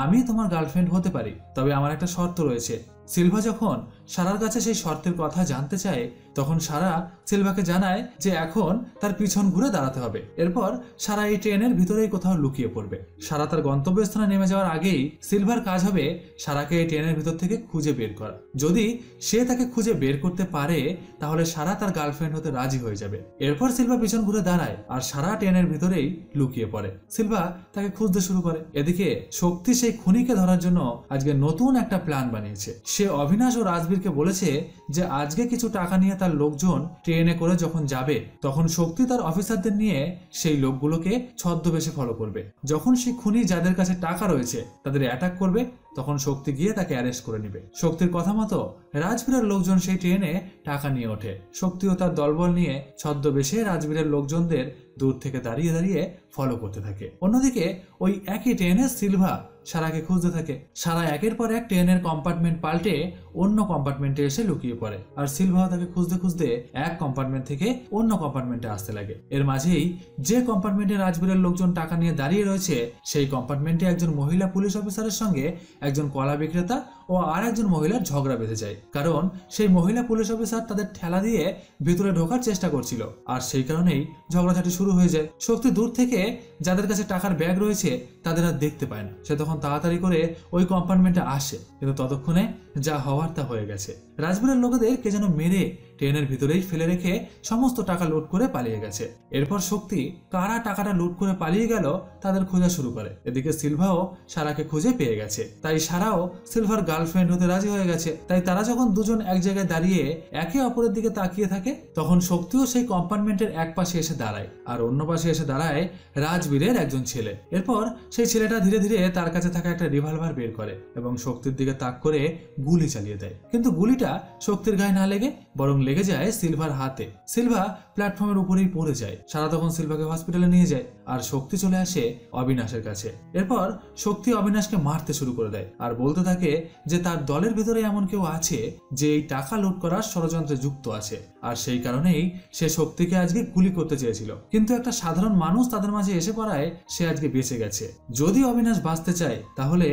আমি তোমার গার্লফ্রেন্ড হতে পারি, তবে আমার একটা শর্ত রয়েছে। সিলভা যখন সারার কাছে সেই শর্তের কথা জানতে চায় তখন সারা সিলভাকে জানায় যে এখন তার পিছন ঘুরে দাঁড়াতে হবে। এরপর সারা এই ট্রেনের ভিতরেই কোথাও লুকিয়ে পড়বে। সারা তার গন্তব্যস্থানে নেমে যাওয়ার আগেই সিলভার কাজ হবে সারাকে এই ট্রেনের ভিতর থেকে খুঁজে বের করা। যদি সে তাকে খুঁজে বের করতে পারে তাহলে সারা তার গার্লফ্রেন্ড হতে রাজি হয়ে যাবে। এরপর সিলভা পিছন ঘুরে দাঁড়ায় আর সারা ট্রেনের ভিতরেই লুকিয়ে পড়ে। সিলভা তাকে খুঁজতে শুরু করে। এদিকে শক্তি সেই খুনিকে ধরার জন্য আজকে নতুন একটা প্ল্যান বানিয়েছে। সে অবিনাশ ও রাজবীরকে বলেছে যে আজকে কিছু টাকা নিয়ে তার লোকজন ট্রেনে করে যখন যাবে তখন শক্তি তার অফিসারদের নিয়ে সেই লোকগুলোকে ছদ্মবেশে ফলো করবে। যখন সেই খুনি যাদের কাছে টাকা রয়েছে তাদের অ্যাটাক করবে তখন শক্তি গিয়ে তাকে অ্যারেস্ট করে নেবে। শক্তির কথা মতো রাজবীরের লোকজন সেই ট্রেনে টাকা নিয়ে ওঠে। শক্তিও তার দলবল নিয়ে ছদ্মবেশে রাজবীরের লোকজনদের দূর থেকে দাঁড়িয়ে দাঁড়িয়ে ফলো করতে থাকে। অন্যদিকে ওই একই ট্রেনে সিলভা সারাকে খুঁজতে থাকে। সারা একের পর এক ট্রেনের কম্পার্টমেন্ট পাল্টে অন্য কম্পার্টমেন্টে এসে লুকিয়ে পড়ে আর সিলভা তাকে খুঁজতে খুঁজতে এক কম্পার্টমেন্ট থেকে অন্য কম্পার্টমেন্টে আসতে লাগে। এর মাঝেই যে কম্পার্টমেন্টে রাজবীরের লোকজন টাকা নিয়ে দাঁড়িয়ে রয়েছে সেই কম্পার্টমেন্টে একজন মহিলা পুলিশ অফিসারের সঙ্গে একজন কলা বিক্রেতা ও আর একজন মহিলার ঝগড়া বেঁধে যায়, কারণ সেই মহিলা পুলিশ অফিসার তাদের ঠেলা দিয়ে ভিতরে ঢোকার চেষ্টা করছিল আর সেই কারণেই ঝগড়াঝাটি শুরু হয়ে যায়। শক্তি দূর থেকে যাদের কাছে টাকার ব্যাগ রয়েছে তাদের আর দেখতে পায় না। সে তখন তাড়াতাড়ি করে ওই কম্পার্টমেন্টে আসে, কিন্তু ততক্ষণে যা হওয়ার তা হয়ে গেছে। রাজবীরের লোকেদের কে যেন মেরে ট্রেনের ভিতরেই ফেলে রেখে সমস্ত টাকা লুট করে পালিয়ে গেছে। এরপর শক্তি কারা টাকাটা লুট করে পালিয়ে গেল তাদের খোঁজা শুরু করে। এদিকে সিলভাও সারাকে খুঁজে পেয়ে গেছে, তাই সারাও সিলভার গার্লফ্রেন্ড হতে রাজি হয়ে গেছে। তাই তারা যখন দুজন এক জায়গায় দাঁড়িয়ে একে অপরের দিকে তাকিয়ে থাকে, তখন শক্তিও সেই কম্পার্টমেন্টের এক পাশে এসে দাঁড়ায়, আর অন্য পাশে এসে দাঁড়ায় রাজবীরের একজন ছেলে। এরপর সেই ছেলেটা ধীরে ধীরে তার কাছে থাকা একটা রিভলভার বের করে এবং শক্তির দিকে তাক করে গুলি চালিয়ে দেয়। কিন্তু গুলিটা শক্তির গায়ে না লেগে বরং লেগে যায় সিলভার হাতে। সিলভা প্ল্যাটফর্মের উপরেই পড়ে যায়। সারা তখন সিলভাকে হসপিটালে নিয়ে যায় আর শক্তি চলে আসে অবিনাশের কাছে। এরপর শক্তি অবিনাশকে মারতে শুরু করে দেয় আর বলতে থাকে যে তার দলের ভিতরে এমন কেউ আছে যে এই টাকা লুট করার ষড়যন্ত্রে যুক্ত আছে, আর সেই কারণেই সে শক্তিকে আজকে গুলি করতে চেয়েছিল। কিন্তু একটা সাধারণ মানুষ তাদের মাঝে এসে পড়ায় সে আজকে বেঁচে গেছে। যদি অবিনাশ বাঁচতে চায় তাহলে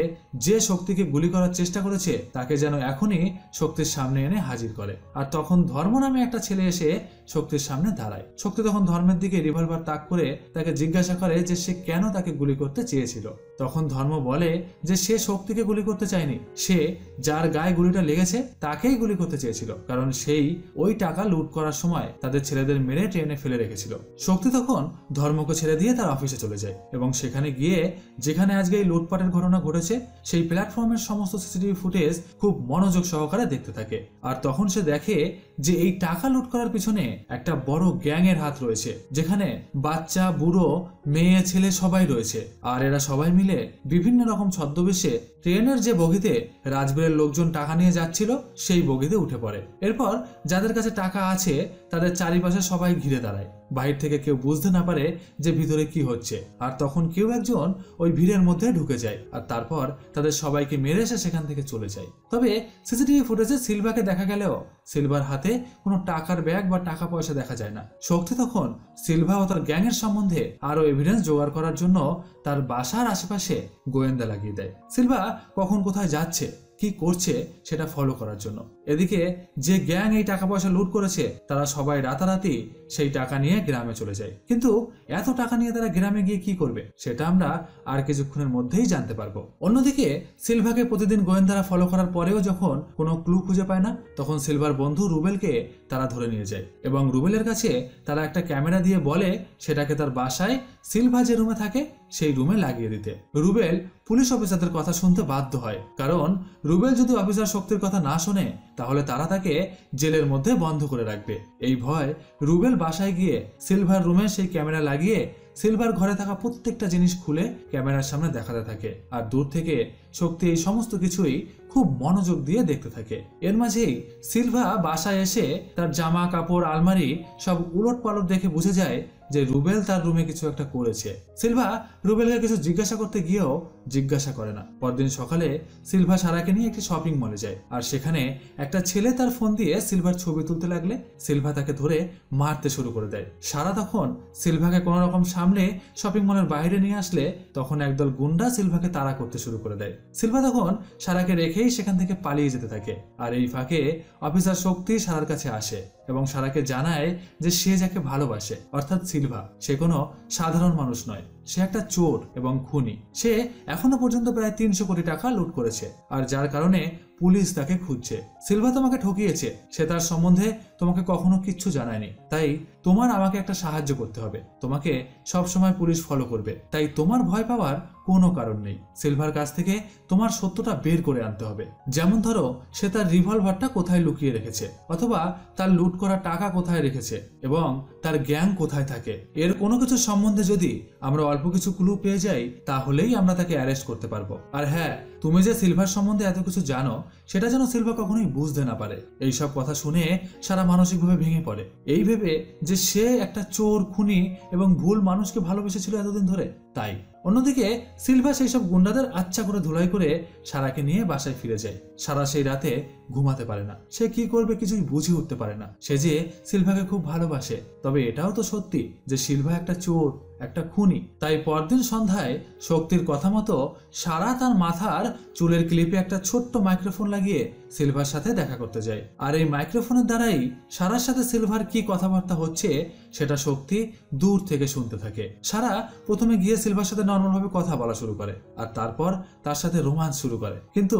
যে শক্তিকে গুলি করার চেষ্টা করেছে তাকে যেন এখনই শক্তির সামনে এনে হাজির করে। আর তখন ধর্ম নামে একটা ছেলে এসে শক্তির সামনে দাঁড়ায়। শক্তি তখন ধর্মের দিকে রিভলভার তাক করে তাকে জিজ্ঞাসা করে যে সে কেন তাকে গুলি করতে চেয়েছিল। তখন ধর্ম বলে যে সে শক্তিকে গুলি করতে চায়নি, সে যার গায়ে গুলিটা লেগেছে তাকেই গুলি করতে চেয়েছিল, কারণ সেই ওই টাকা লুট করার সময় তাদের ছেলেদের মেরে ট্রেনে ফেলে রেখেছিল। শক্তি তখন ধর্মকে ছেড়ে দিয়ে তার অফিসে চলে যায় এবং সেখানে গিয়ে যেখানে আজকে এই লুটপাটের ঘটনা ঘটেছে সেই প্ল্যাটফর্মের সমস্ত সিসিটিভি ফুটেজ খুব মনোযোগ সহকারে দেখতে থাকে। আর তখন সে দেখে যে এই টাকা লুট করার পিছনে একটা বড় গ্যাং এর হাত রয়েছে, যেখানে বাচ্চা, বুড়ো, মেয়ে, ছেলে সবাই রয়েছে। আর এরা সবাই মিলে বিভিন্ন রকম ছদ্মবেশে ট্রেনের যে বগিতে রাজবীরের লোকজন টাকা নিয়ে যাচ্ছিল সেই বগিতে উঠে পড়ে। এরপর যাদের কাছে টাকা আছে তাদের চারিপাশে সবাই ঘিরে দাঁড়ায়, বাহির থেকে কেউ বুঝতে না পারে যে ভিতরে কি হচ্ছে। আর তখন কেউ একজন ওই ভিড়ের মধ্যে ঢুকে যায় আর তারপর তাদের সবাইকে মেরে এসে সেখান থেকে চলে যায়। তবে সিসিটিভি ফুটেজে সিলভাকে দেখা গেলেও সিলভার হাতে কোনো টাকার ব্যাগ বা টাকা পয়সা দেখা যায় না। শক্তি তখন সিলভা ও তার গ্যাংয়ের সম্বন্ধে আরো এভিডেন্স জোগাড় করার জন্য তার বাসার আশেপাশে গোয়েন্দা লাগিয়ে দেয়, সিলভা কখন কোথায় যাচ্ছে, কি করছে সেটা ফলো করার জন্য। এদিকে যে গ্যাং এই টাকা পয়সা লুট করেছে তারা সবাই রাতারাতি সেই টাকা নিয়ে গ্রামে চলে যায়। কিন্তু এত টাকা নিয়ে তারা গ্রামে গিয়ে কি করবে সেটা আমরা আর কিছুক্ষণের মধ্যেই জানতে পারবো। অন্যদিকে সিলভাকে প্রতিদিন গোয়েন্দারা ফলো করার পরেও যখন কোনো ক্লু খুঁজে পায় না, তখন সিলভার বন্ধু রুবেলকে তারা ধরে নিয়ে যায় এবং রুবেলের কাছে তারা একটা ক্যামেরা দিয়ে বলে সেটাকে তার বাসায় সিলভা যে রুমে থাকে সেই রুমে লাগিয়ে দিতে। রুবেল পুলিশ অফিসারদের কথা শুনতে বাধ্য হয়, কারণ রুবেল যদি অফিসার শক্তির কথা না শোনে তাহলে তারা তাকে জেলের মধ্যে বন্ধ করে রাখবে। এই ভয় রুবেল বাসায় গিয়ে সিলভার রুমে সেই ক্যামেরা লাগিয়ে সিলভার ঘরে থাকা প্রত্যেকটা জিনিস খুলে ক্যামেরার সামনে দেখাতে থাকে। আর দূর থেকে শক্তি এই সমস্ত কিছুই খুব মনোযোগ দিয়ে দেখতে থাকে। এর মাঝেই সিলভা বাসায় এসে তার জামা কাপড়, আলমারি সব উলট পালট দেখে বুঝে যায় যে রুবেল তার রুমে কিছু একটা করেছে। সিলভা রুবেলকে কিছু জিজ্ঞাসা করতে গিয়েও জিজ্ঞাসা করে না। পরদিন সকালে সিলভা সারাকে নিয়ে একটি শপিং মলে যায় আর সেখানে একটা ছেলে তার ফোন দিয়ে সিলভার ছবি তুলতে লাগলে সিলভা তাকে ধরে মারতে শুরু করে দেয়। সারা তখন সিলভাকে কোনো রকম সামলে শপিং মলের বাইরে নিয়ে আসলে তখন একদল গুন্ডা সিলভাকে তাড়া করতে শুরু করে দেয়। সিলভা তখন সারাকে রেখেই সেখান থেকে পালিয়ে যেতে থাকে। আর এই ফাঁকে অফিসার শক্তি সারার কাছে আসে এবং সারাকে জানায় যে সে যাকে ভালোবাসে অর্থাৎ সিলভা সে কোনো সাধারণ মানুষ নয়, সে একটা চোর এবং খুনি। সে এখনো পর্যন্ত প্রায় 300 কোটি টাকা লুট করেছে আর যার কারণে পুলিশ তাকে খুঁজছে। সিলভা তোমাকে ঠকিয়েছে, সে তার সম্বন্ধে তোমাকে কখনো কিচ্ছু জানায়নি, তাই তোমার আমাকে একটা সাহায্য করতে হবে। তোমাকে সব সময় পুলিশ ফলো করবে, তাই তোমার ভয় পাওয়ার কোনো কারণ নেই। সিলভার কাছ থেকে তোমার সত্যটা বের করে আনতে হবে। যেমন ধরো সে তার রিভলভারটা কোথায় লুকিয়ে রেখেছে, অথবা তার লুট করা টাকা কোথায় রেখেছে এবং তার গ্যাং কোথায় থাকে। এর কোনো কিছু সম্বন্ধে যদি আমরা অল্প কিছু ক্লু পেয়ে যাই তাহলেই আমরা তাকে অ্যারেস্ট করতে পারবো। আর হ্যাঁ, তুমি যে সিলভার সম্বন্ধে এত কিছু জানো সেটা যেন সিলভা কখনোই বুঝতে না পারে। এইসব কথা শুনে সারা মানসিকভাবে ভেঙে পড়ে, এই ভেবে যে সে একটা চোর, খুনি এবং ভুল মানুষকে ভালোবেসেছিল এতদিন ধরে। তাই অন্যদিকে সিলভা সেই সব গুন্ডাদের আচ্ছা করে ধুলাই করে সারাকে নিয়ে বাসায় ফিরে যায়। সারা সেই রাতে ঘুমাতে পারে না, সে কি করবে কিছুই বুঝে উঠতে পারে না। সে যে সিলভাকে খুব ভালোবাসে, তবে এটাও তো সত্যি যে সিলভা একটা চোর, একটা খুনি। তাই পরদিন সন্ধ্যায় শক্তির কথা মতো সারা তার মাথার চুলের ক্লিপে একটা ছোট্ট মাইক্রোফোন লাগিয়ে সিলভার সাথে দেখা করতে যায়। আর এই মাইক্রোফোনের দ্বারাই সারার সাথে সিলভার কি কথাবার্তা হচ্ছে সেটা শক্তি দূর থেকে শুনতে থাকে। সারা প্রথমে গিয়ে সিলভার সাথে নর্মাল ভাবে কথা বলা শুরু করে আর তারপর তার সাথে রোম্যান্স শুরু করে। কিন্তু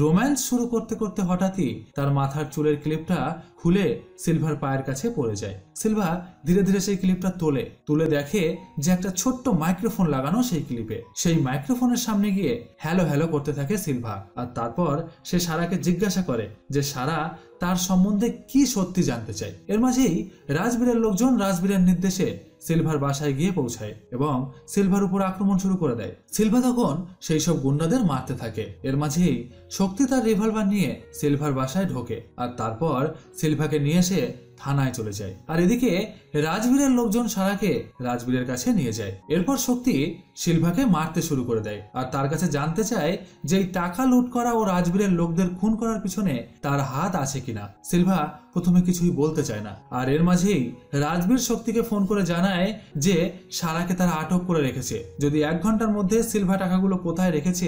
রোম্যান্স শুরু করতে করতে হঠাৎই তার মাথার চুলের ক্লিপটা খুলে সিলভার পায়ের কাছে পড়ে যায়। সিলভা ধীরে ধীরে সেই ক্লিপটা তুলে দেখে যে একটা ছোট্ট মাইক্রোফোন লাগানো সেই ক্লিপে। সেই মাইক্রোফোনের সামনে গিয়ে হ্যালো হ্যালো করতে থাকে সিলভা। আর তারপর সে সারাকে জিজ্ঞাসা করে যে সারা তার সম্বন্ধে কি সত্যি জানতে চায়। এর মাঝেই রাজবীরের লোকজন রাজবীরের নির্দেশে সিলভার বাসায় গিয়ে পৌঁছায় এবং সিলভার উপর আক্রমণ শুরু করে দেয়। সিলভা তখন সেই সব গুন্ডাদের মারতে থাকে। এর মাঝেই শক্তি তার রিভলভার নিয়ে সিলভার বাসায় ঢোকে আর তারপর সিলভাকে নিয়ে এসে থানায় চলে যায়। আর এদিকে রাজবীরের লোকজন সারাকে রাজবীরের কাছে নিয়ে যায়। এরপর শক্তি সিলভাকে মারতে শুরু করে দেয় আর তার কাছে জানতে চায় যে এই টাকা লুট করা ও রাজবীরের লোকদের খুন করার পিছনে তার হাত আছে কিনা। সিলভা প্রথমে কিছুই বলতে চায় না। আর এর মাঝেই রাজবীর শক্তিকে ফোন করে জানায় যে সারাকে তারা আটক করে রেখেছে। যদি 1 ঘন্টার মধ্যে সিলভা টাকাগুলো কোথায় রেখেছে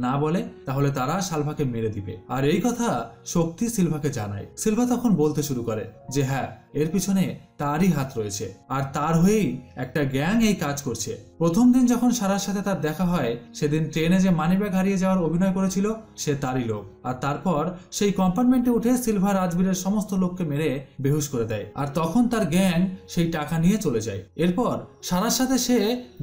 না বলে তাহলে তারা সালভাকে মেরে দিবে। আর এই কথা শক্তি সিলভাকে জানায়। সিলভা তখন বলতে শুরু করে যে হ্যাঁ, এর পিছনে তারই হাত রয়েছে আর তার হয়েই একটা গ্যাং এই কাজ করছে। প্রথম দিন যখন সারার সাথে তার দেখা হয় সেদিন ট্রেনে যে মানিব্যাগ হারিয়ে যাওয়ার অভিনয় করেছিল সে তারই লোক। আর তারপর সেই কম্পার্টমেন্টে উঠে সিলভা রাজবীরের সমস্ত লোককে মেরে বেহুশ করে দেয় আর তখন তার গ্যাং সেই টাকা নিয়ে চলে যায়। এরপর সারার সাথে সে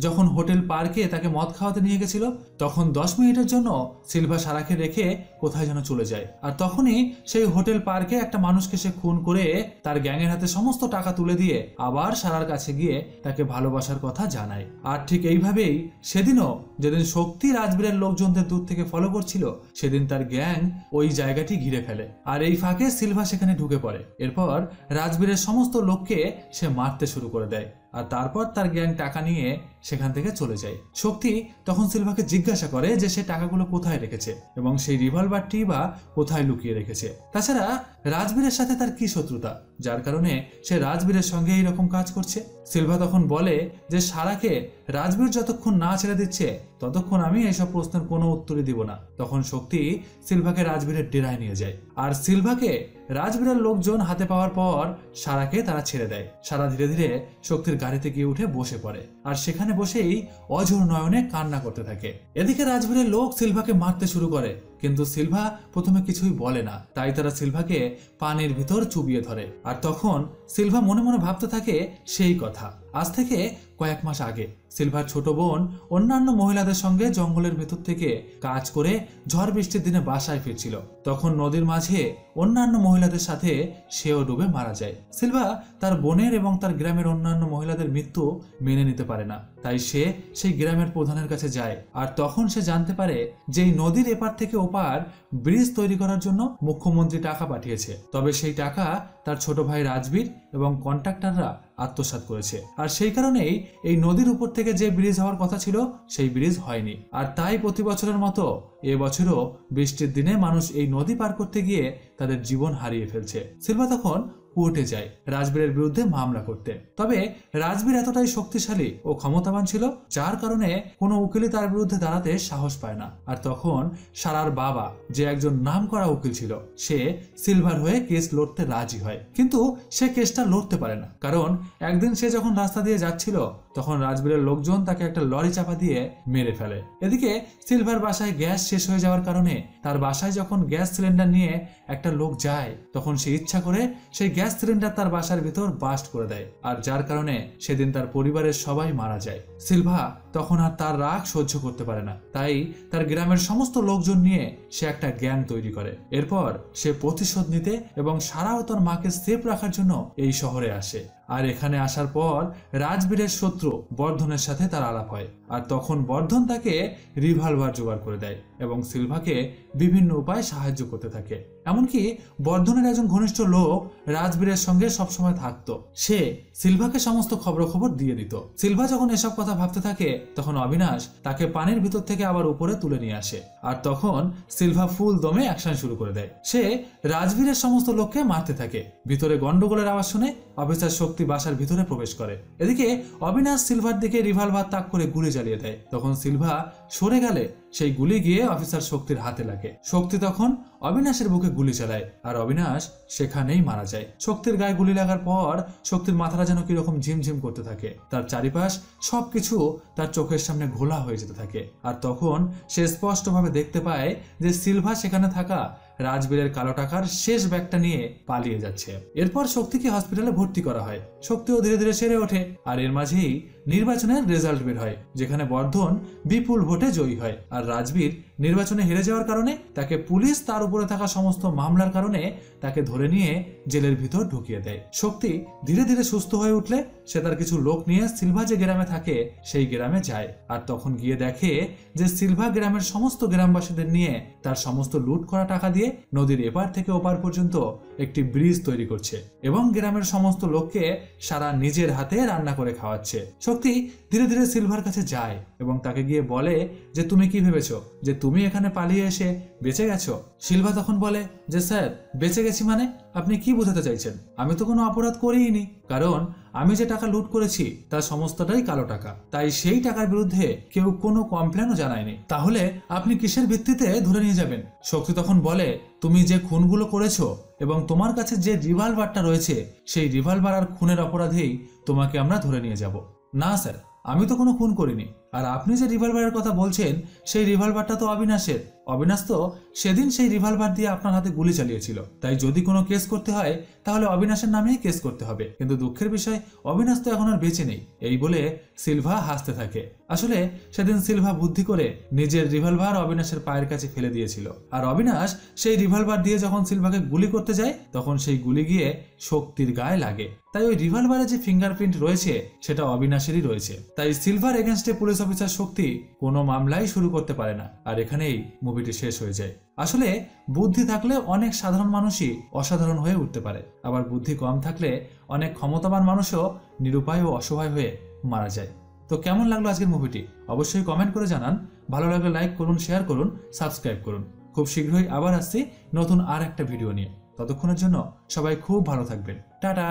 যখন হোটেল পার্কে তাকে মদ খাওয়াতে নিয়ে গেছিল তখন 10 মিনিটের জন্য সিলভা সারাকে রেখে কোথায় যেন চলে যায়। আর তখনই সেই হোটেল পার্কে একটা মানুষকে সে খুন করে তার গ্যাংয়ের হাতে সমস্ত টাকা তুলে দিয়ে আবার সারার কাছে গিয়ে তাকে ভালোবাসার কথা জানায়। আর ঠিক এইভাবেই সেদিনও যেদিন শক্তি রাজবীরের লোকজনদের দূর থেকে ফলো করছিল সেদিন তার গ্যাং ওই জায়গাটি ঘিরে ফেলে আর এই ফাঁকে সিলভা সেখানে ঢুকে পড়ে। এরপর রাজবীরের সমস্ত লোককে সে মারতে শুরু করে দেয় আর তারপর তার গ্যাং টাকা নিয়ে সেখান থেকে চলে যায়। শক্তি তখন সিলভাকে জিজ্ঞাসা করে যে সে টাকাগুলো কোথায় রেখেছে এবং সেই রিভলভারটি বা কোথায় লুকিয়ে রেখেছে। তাছাড়া রাজবীরের সাথে তার কি শত্রুতা যার কারণে সে রাজবীরের সঙ্গে এইরকম কাজ করছে। সিলভা তখন বলে যে সারাকে রাজবীর যতক্ষণ না ছেড়ে দিচ্ছে ততক্ষণ আমি এইসব প্রশ্নের কোনো উত্তরই দিব না। তখন শক্তি সিলভাকে রাজবীরের ডেরায় নিয়ে যায় আর সিলভাকে রাজবীরের লোকজন হাতে পাওয়ার পর সারাকে তারা ছেড়ে দেয়। সারা ধীরে ধীরে শক্তির গাড়িতে গিয়ে উঠে বসে পড়ে আর সেখানে বসেই অঝোর নয়নে কান্না করতে থাকে। এদিকে রাজবীরের লোক সিলভাকে মারতে শুরু করে কিন্তু সিলভা প্রথমে কিছুই বলে না। তাই তারা সিলভাকে পানির ভিতর চুবিয়ে ধরে আর তখন সিলভা মনে মনে ভাবতে থাকে সেই কথা। আজ থেকে কয়েক মাস আগে সিলভার ছোট বোন অন্যান্য মহিলাদের সঙ্গে জঙ্গলের ভেতর থেকে কাজ করে ঝড় বৃষ্টির দিনে বাসায় ফিরছিল। তখন নদীর মাঝে অন্যান্য মহিলাদের সাথে সেও ডুবে মারা যায়। সিলভা তার বোনের এবং তার গ্রামের অন্যান্য মহিলাদের মৃত্যু মেনে নিতে পারে না। তাই সে সেই গ্রামের প্রধানের কাছে যায় আর তখন সে জানতে পারে যে এই নদীর এপার থেকে ওপার ব্রিজ তৈরি করার জন্য মুখ্যমন্ত্রী টাকা পাঠিয়েছে। তবে সেই টাকা তার ছোট ভাই রাজবীর এবং কন্ট্রাক্টররা আত্মসাৎ করেছে আর সেই কারণেই এই নদীর উপর থেকে যে ব্রিজ হওয়ার কথা ছিল সেই ব্রিজ হয়নি। আর তাই প্রতি বছরের মতো এবছরও বৃষ্টির দিনে মানুষ এই নদী পার করতে গিয়ে তাদের জীবন হারিয়ে ফেলছে। সিলভা তখন কোর্টে যায় রাজবীরের বিরুদ্ধে মামলা করতে। তবে রাজবীর এতটাই শক্তিশালী ও ক্ষমতাবান ছিল যার কারণে কোনো উকিলই তার বিরুদ্ধে দাঁড়াতে সাহস পায় না। আর তখন সারার বাবা যে একজন নামকরা উকিল ছিল সে সিলভার হয়ে কেস লড়তে রাজি হয়, কিন্তু সে কেসটা লড়তে পারে না কারণ একদিন সে যখন রাস্তা দিয়ে যাচ্ছিল তখন রাজবীরের লোকজন তাকে একটা লরি চাপা দিয়ে মেরে ফেলে। এদিকে সিলভার বাসায় গ্যাস শেষ হয়ে যাওয়ার কারণে তার বাসায় যখন গ্যাস সিলিন্ডার নিয়ে একটা লোক যায় তখন সে ইচ্ছা করে সেই গ্যাস সিলিন্ডার তার বাসার ভিতর বাস্ট করে দেয় আর যার কারণে সেদিন তার পরিবারের সবাই মারা যায়। সিলভা তখন আর তার রাগ সহ্য করতে পারে না, তাই তার গ্রামের সমস্ত লোকজন নিয়ে সে একটা গ্যাং তৈরি করে। এরপর সে প্রতিশোধ নিতে এবং সারা ও তার মাকে সেফ রাখার জন্য এই শহরে আসে। আর এখানে আসার পর রাজবীরের শত্রু বর্ধনের সাথে তার আলাপ হয় আর তখন বর্ধন তাকে রিভলভার জোগাড় করে দেয় এবং সিলভাকে বিভিন্ন উপায়ে সাহায্য করতে থাকে। এমনকি বর্ধনের একজন ঘনিষ্ঠ লোক রাজবীরের সঙ্গে সবসময় থাকতো, সে সিলভাকে সমস্ত খবর দিয়ে দিত। সিলভা যখন এসব কথা ভাবতে থাকে তখন অবিনাশ তাকে পানির ভিতর থেকে আবার উপরে তুলে নিয়ে আসে আর তখন সিলভা ফুল দমে অ্যাকশন শুরু করে দেয়। সে রাজবীরের সমস্ত লোককে মারতে থাকে। ভিতরে গন্ডগোলের আওয়াজ শুনে অফিসার শক্তি বাসার ভিতরে প্রবেশ করে। এদিকে অবিনাশ সিলভার দিকে রিভলভার তাক করে গুলি চালিয়ে দেয়। তখন সিলভা সরে গেলে সেই গুলি গিয়ে অফিসার শক্তির হাতে লাগে। শক্তি তখন অবিনাশের বুকে গুলি চালায় আর অবিনাশ সেখানেই মারা যায়। শক্তির গায়ে গুলি লাগার পর শক্তির মাথাটা যেন কিরকম ঝিমঝিম করতে থাকে, তার চারিপাশ সবকিছু তার চোখের সামনে ঘোলা হয়ে যেতে থাকে। আর তখন সে স্পষ্টভাবে দেখতে পায় যে সিলভা সেখানে থাকা রাজবীরের কালো টাকার শেষ ব্যাগটা নিয়ে পালিয়ে যাচ্ছে। এরপর শক্তিকে হসপিটালে ভর্তি করা হয়। শক্তিও ধীরে ধীরে সেরে ওঠে। আর এর মাঝেই নির্বাচনের রেজাল্ট বের হয়, যেখানে বর্ধন বিপুল ভোটে জয়ী হয়। আর রাজবীর নির্বাচনে হেরে যাওয়ার কারণে তাকে পুলিশ তার উপরে থাকা সমস্ত মামলার কারণে তাকে ধরে নিয়ে জেলের ভিতর ঢুকিয়ে দেয়। শক্তি ধীরে ধীরে সুস্থ হয়ে উঠলে সে তার কিছু লোক নিয়ে সিলভা যে গ্রামে থাকে সেই গ্রামে যায়। আর তখন গিয়ে দেখে যে সিলভা গ্রামের সমস্ত গ্রামবাসীদের নিয়ে তার সমস্ত লুট করা টাকা দিয়ে নদীর এপার থেকে ওপার পর্যন্ত একটি ব্রিজ তৈরি করছে এবং গ্রামের সমস্ত লোককে সারা নিজের হাতে রান্না করে খাওয়াচ্ছে। শক্তি ধীরে ধীরে সিলভার কাছে যায় এবং তাকে গিয়ে বলে যে তুমি কি ভেবেছো যে তুমি এখানে পালিয়ে এসে বেঁচে গেছো? সিলভা তখন বলে যে স্যার, বেঁচে গেছি মানে আপনি কি বোঝাতে চাইছেন? আমি তো কোনো অপরাধ করিনি, কারণ আমি যে টাকা লুট করেছি তার সমস্তটাই কালো টাকা, তাই সেই টাকার বিরুদ্ধে কেউ কোনো কমপ্লেনও জানায়নি। তাহলে আপনি কিসের ভিত্তিতে ধরে নিয়ে যাবেন? শক্তি তখন বলে তুমি যে খুনগুলো করেছো এবং তোমার কাছে যে রিভলভারটা রয়েছে সেই রিভলভার আর খুনের অপরাধেই তোমাকে আমরা ধরে নিয়ে যাব। না স্যার, আমি তো কোনো খুন করিনি। আর আপনি যে রিভলভারের কথা বলছেন সেই রিভলভারটা তো অবিনাশের। অবিনাশ তো সেদিন সেই রিভলভার দিয়ে আপনার হাতে গুলি চালিয়েছিল। তাই যদি কোনো কেস করতে হয় তাহলে অবিনাশের নামেই কেস করতে হবে। কিন্তু দুঃখের বিষয়, অবিনাশ তো এখন আর বেঁচে নেই। এই বলে সিলভা হাসতে থাকে। আসলে সেদিন সিলভা বুদ্ধি করে নিজের রিভলভার অবিনাশের পায়ের কাছে ফেলে দিয়েছিল। আর অবিনাশ সেই রিভলভার দিয়ে যখন সিলভাকে গুলি করতে যায় তখন সেই গুলি গিয়ে শক্তির গায়ে লাগে। তাই ওই রিভলভারে যে ফিঙ্গারপ্রিন্ট রয়েছে সেটা অবিনাশেরই রয়েছে। তাই সিলভার এগেনস্টে পুলিশ অফিসার শক্তি কোনো মামলাই শুরু করতে পারে না। আর এখানেই মুভিটি শেষ হয়ে যায়। আসলে বুদ্ধি থাকলে অনেক সাধারণ মানুষই অসাধারণ হয়ে উঠতে পারে, আবার বুদ্ধি কম থাকলে অনেক ক্ষমতাবান মানুষও নিরুপায় ও অসহায় হয়ে মারা যায়। তো কেমন লাগলো আজকের মুভিটি অবশ্যই কমেন্ট করে জানান। ভালো লাগলে লাইক করুন, শেয়ার করুন, সাবস্ক্রাইব করুন। খুব শীঘ্রই আবার আসছি নতুন আর একটা ভিডিও নিয়ে। ততক্ষণের জন্য সবাই খুব ভালো থাকবেন। টাটা।